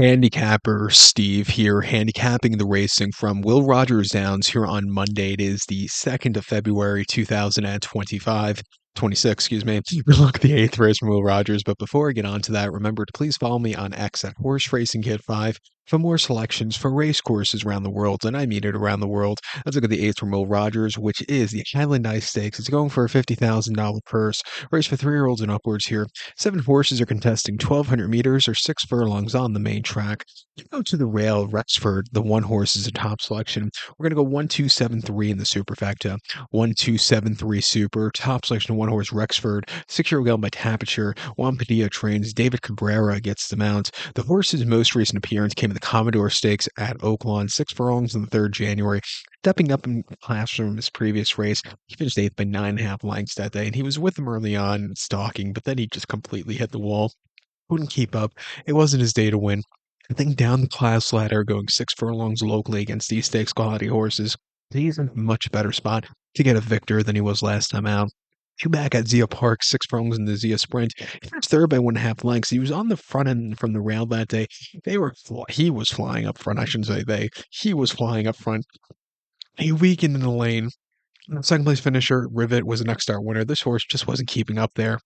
Handicapper Steve here, handicapping the racing from Will Rogers Downs here on Monday. It is the 2nd of February, 2025. 26, excuse me. Good luck the eighth race from Will Rogers. But before I get on to that, remember to please follow me on X at Horse Racing Kid 5 for more selections for race courses around the world, and I mean it around the world. Let's look at the eighth from Will Rogers, which is the Highland Ice Stakes. It's going for a $50,000 purse. Race for 3-year-olds and upwards here. 7 horses are contesting 1,200 meters or 6 furlongs on the main track. You go to the rail, Rexford. The one horse is a top selection. We're going to go 1-2-7-3 in the superfecta. 1-2-7-3 super. Top selection, one horse Rexford. 6-year-old gelded by Tapiture. Juan Padilla trains. David Cabrera gets the mount. The horse's most recent appearance came in the Commodore Stakes at Oaklawn. 6 furlongs on the 3rd January. Stepping up in class from his previous race, he finished 8th by 9.5 lengths that day, and he was with them early on, stalking, but then he just completely hit the wall. Couldn't keep up. It wasn't his day to win. I think down the class ladder, going 6 furlongs locally against these stakes quality horses, he's in a much better spot to get a victor than he was last time out. Two back at Zia Park, 6 furlongs in the Zia Sprint. He finished third by 1.5 lengths. He was on the front end from the rail that day. He was flying up front. I shouldn't say they. He was flying up front. He weakened in the lane. Second place finisher, Rivet, was the next start winner. This horse just wasn't keeping up there.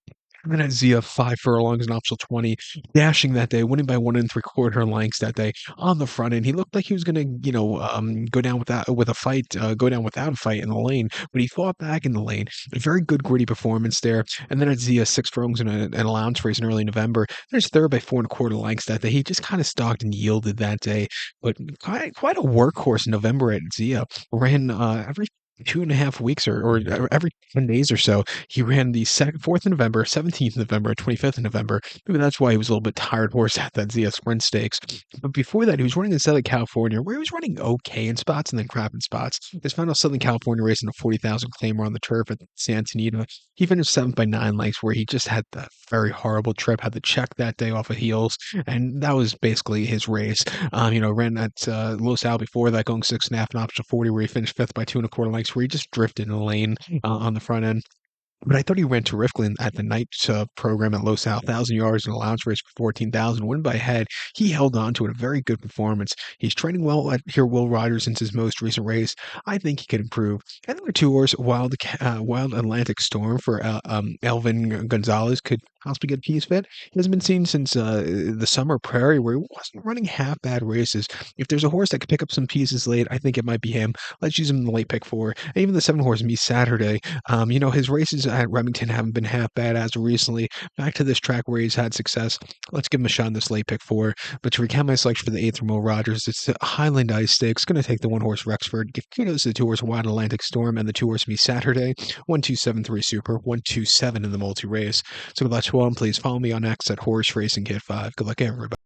And then at Zia, 5 furlongs and optional 20, dashing that day, winning by 1 3/4 lengths that day on the front end. He looked like he was going to, go down with a fight, go down without a fight in the lane, but he fought back in the lane. A very good gritty performance there. And then at Zia, 6 furlongs and an allowance race in early November. There's third by 4 1/4 lengths that day. He just kind of stalked and yielded that day, but quite a workhorse in November at Zia. Ran every 2.5 weeks or every 10 days or so. He ran the 4th of November, 17th of November, 25th of November. Maybe that's why he was a little bit tired horse at that Zia Sprint Stakes. But before that, he was running in Southern California, where he was running okay in spots and then crap in spots. His final Southern California race in a 40,000 claimer on the turf at Santa Anita, he finished 7th by 9 lengths, where he just had that very horrible trip, had to check that day off of heels, and that was basically his race. Ran at Los Al before that, going 6.5 and optional 40, where he finished 5th by 2 1/4 lengths, where he just drifted in the lane on the front end. But I thought he ran terrifically at the night program at Los Al, 1,000 yards and allowance race for 14,000, win by head. He held on to it, a very good performance. He's training well at here, Will Ryder, since his most recent race. I think he could improve. And number 2 horse, Wild Atlantic Storm for Elvin Gonzalez could possibly get a piece fit. He hasn't been seen since the Summer Prairie, where he wasn't running half bad races. If there's a horse that could pick up some pieces late, I think it might be him. Let's use him in the late pick 4. And even the 7 horse, Me Saturday. His races at Remington haven't been half bad as of recently. Back to this track where he's had success. Let's give him a shot in this late pick 4. But to recount my selection for the 8th from Will Rogers, it's the Highland Ice Stakes. Going to take the 1 horse Rexford. Give kudos to the 2 horse Wild Atlantic Storm and the 2 horse Me Saturday. 1-2-7-3 Super. 1-2-7 in the multi race. So let's go on. Please follow me on X at Horse Racing Kid 5. Good luck, everybody.